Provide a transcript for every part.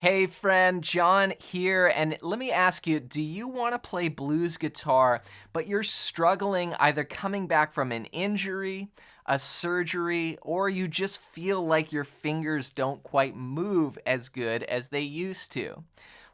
Hey friend, John here, and let me ask you, do you want to play blues guitar, but you're struggling either coming back from an injury, a surgery, or you just feel like your fingers don't quite move as good as they used to?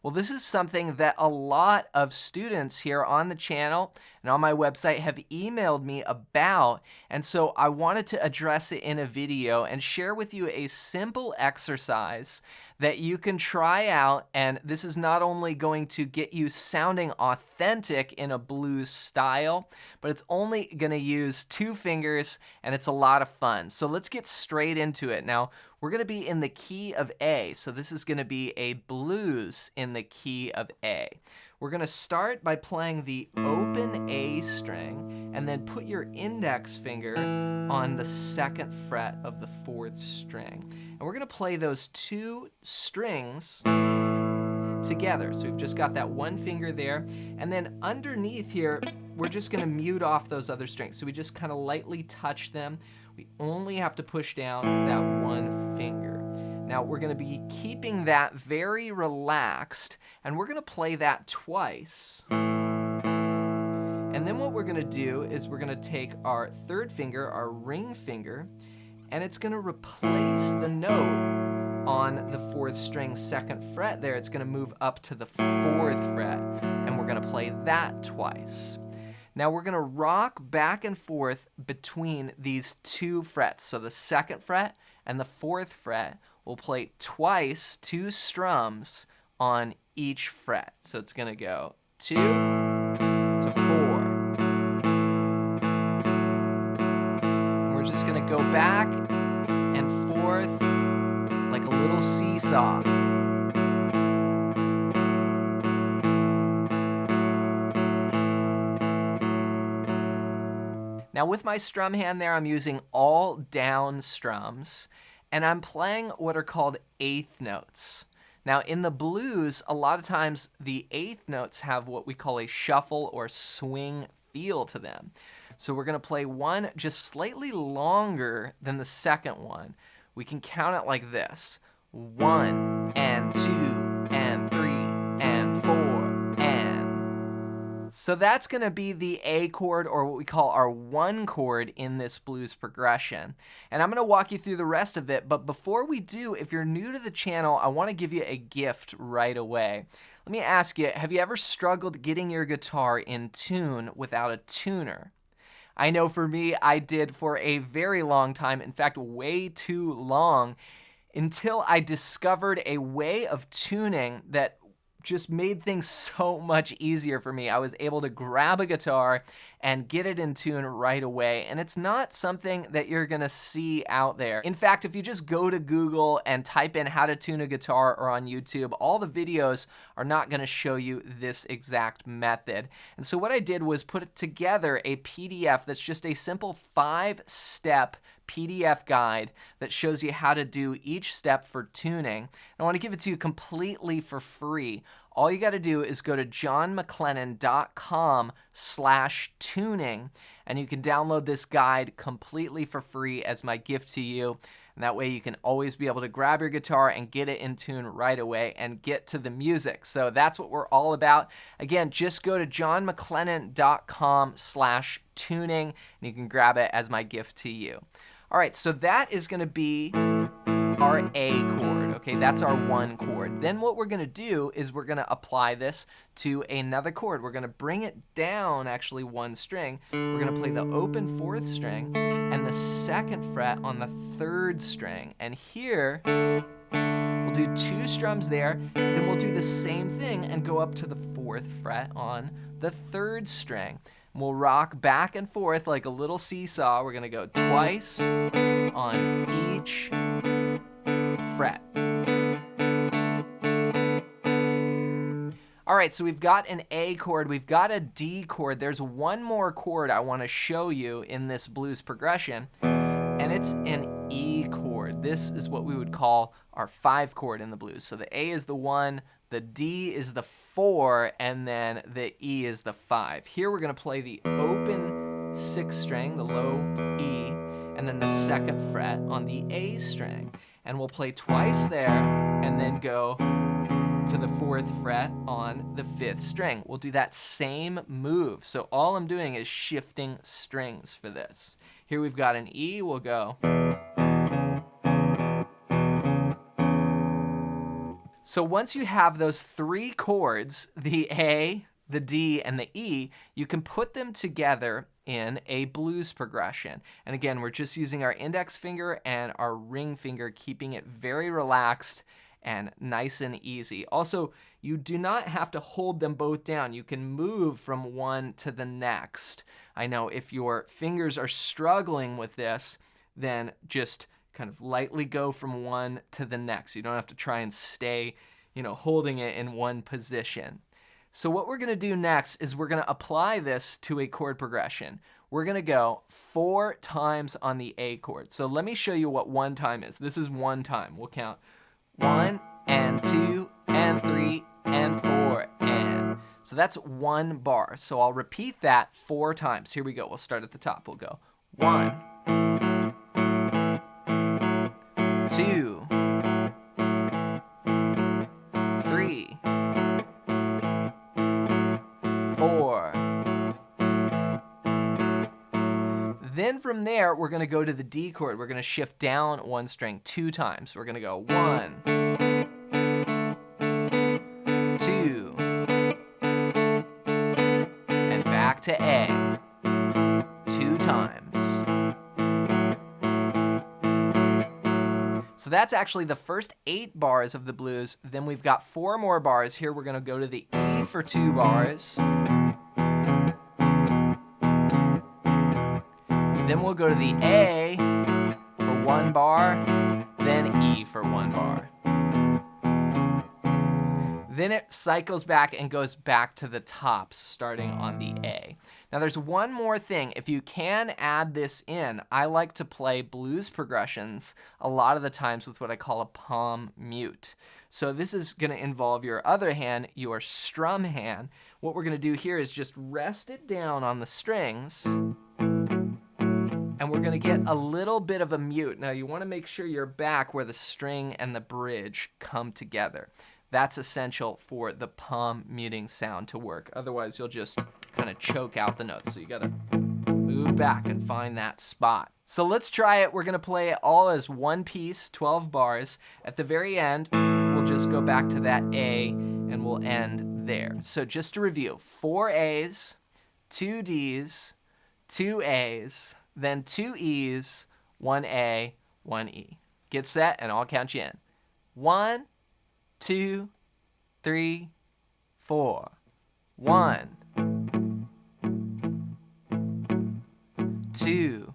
Well, this is something that a lot of students here on the channel and on my website have emailed me about, and so I wanted to address it in a video and share with you a simple exercise that you can try out, and this is not only going to get you sounding authentic in a blues style, but it's only going to use two fingers, and it's a lot of fun. So let's get straight into it. Now, we're going to be in the key of A, so this is going to be a blues in the key of A. We're going to start by playing the open A string, and then put your index finger on the second fret of the fourth string. And we're going to play those two strings together. So we've just got that one finger there, and then underneath here, we're just going to mute off those other strings. So we just kind of lightly touch them. We only have to push down that one finger. Now we're going to be keeping that very relaxed, and we're going to play that twice. And then what we're going to do is we're going to take our third finger, our ring finger, and it's going to replace the note on the fourth string second fret there. It's going to move up to the fourth fret, and we're going to play that twice. Now we're going to rock back and forth between these two frets. So the second fret and the fourth fret will play twice, two strums on each fret. So it's going to go 2 to 4. And we're just going to go back and forth like a little seesaw. Now with my strum hand there, I'm using all down strums, and I'm playing what are called eighth notes. Now in the blues, a lot of times the eighth notes have what we call a shuffle or swing feel to them. So we're going to play one just slightly longer than the second one. We can count it like this: 1 and 2 and 3 and 4 and. So that's going to be the A chord, or what we call our one chord in this blues progression. And I'm going to walk you through the rest of it, but before we do, if you're new to the channel, I want to give you a gift right away. Let me ask you, have you ever struggled getting your guitar in tune without a tuner? I know for me, I did for a very long time, in fact, way too long, until I discovered a way of tuning that just made things so much easier for me. I was able to grab a guitar and get it in tune right away, and it's not something that you're gonna see out there. In fact, if you just go to Google and type in how to tune a guitar, or on YouTube, all the videos are not gonna show you this exact method. And so what I did was put together a PDF that's just a simple 5-step PDF guide that shows you how to do each step for tuning. I want to give it to you completely for free. All you got to do is go to johnmclennan.com/tuning, and you can download this guide completely for free as my gift to you. And that way you can always be able to grab your guitar and get it in tune right away and get to the music. So that's what we're all about. Again, just go to johnmclennan.com/tuning, and you can grab it as my gift to you. All right, so that is going to be our A chord, okay? That's our one chord. Then what we're going to do is we're going to apply this to another chord. We're going to bring it down, actually, one string. We're going to play the open fourth string and the second fret on the third string. And here, we'll do two strums there. Then we'll do the same thing and go up to the fourth fret on the third string. We'll rock back and forth like a little seesaw. We're going to go twice on each fret. All right, so we've got an A chord, we've got a D chord. There's one more chord I want to show you in this blues progression, and it's an E chord. This is what we would call our 5 chord in the blues. So the A is the 1, the D is the 4, and then the E is the 5. Here we're going to play the open 6th string, the low E, and then the 2nd fret on the A string. And we'll play twice there, and then go to the 4th fret on the 5th string. We'll do that same move. So all I'm doing is shifting strings for this. Here we've got an E, we'll go. So once you have those 3 chords, the A, the D, and the E, you can put them together in a blues progression. And again, we're just using our index finger and our ring finger, keeping it very relaxed and nice and easy. Also, you do not have to hold them both down. You can move from one to the next. I know if your fingers are struggling with this, then just kind of lightly go from one to the next. You don't have to try and stay, holding it in one position. So what we're going to do next is we're going to apply this to a chord progression. We're going to go 4 times on the A chord. So let me show you what 1 time is. This is 1 time. We'll count 1 and 2 and 3 and 4 and. So that's 1 bar. So I'll repeat that 4 times. Here we go. We'll start at the top. We'll go 1, 2, 3, 4. Then from there, we're going to go to the D chord. We're going to shift down 1 string 2 times. We're going to go 1, 2, and back to A 2 times. So that's actually the first 8 bars of the blues. Then we've got 4 more bars. Here we're going to go to the E for 2 bars. Then we'll go to the A for 1 bar, then E for 1 bar. Then it cycles back and goes back to the tops, starting on the A. Now there's one more thing. If you can add this in, I like to play blues progressions a lot of the times with what I call a palm mute. So this is going to involve your other hand, your strum hand. What we're going to do here is just rest it down on the strings, and we're going to get a little bit of a mute. Now you want to make sure you're back where the string and the bridge come together. That's essential for the palm muting sound to work. Otherwise, you'll just kind of choke out the notes. So you got to move back and find that spot. So let's try it. We're going to play it all as one piece, 12 bars. At the very end, we'll just go back to that A and we'll end there. So just to review, 4 A's, 2 D's, 2 A's, then 2 E's, 1 A, 1 E. Get set and I'll count you in. 1, 2, 3, 4. 1, 2,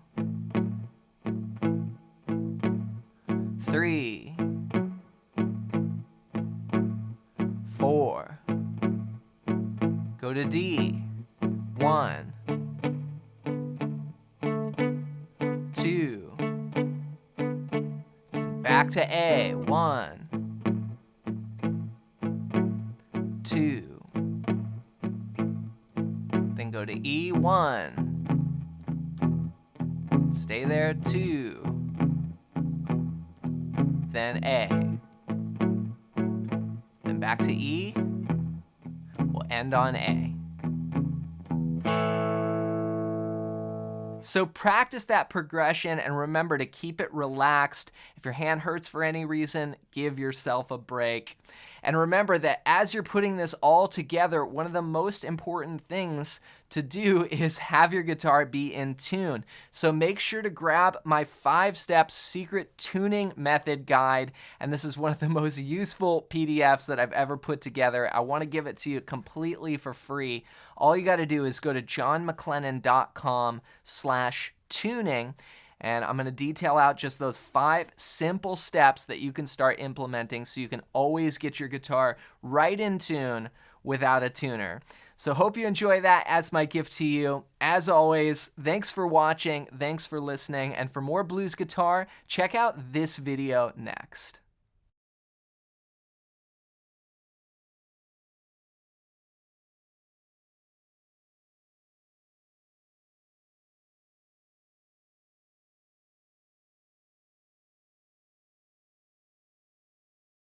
3, 4. Go to D. 1, 2. Back to A. 1, 2. Then go to E. 1. Stay there. 2. Then A. Then back to E. We'll end on A. So practice that progression and remember to keep it relaxed. If your hand hurts for any reason, give yourself a break. And remember that as you're putting this all together, one of the most important things to do is have your guitar be in tune. So make sure to grab my 5-step secret tuning method guide. And this is one of the most useful PDFs that I've ever put together. I want to give it to you completely for free. All you got to do is go to johnmclennan.com/tuning. And I'm going to detail out just those 5 simple steps that you can start implementing so you can always get your guitar right in tune without a tuner. So hope you enjoy that as my gift to you. As always, thanks for watching, thanks for listening, and for more blues guitar, check out this video next.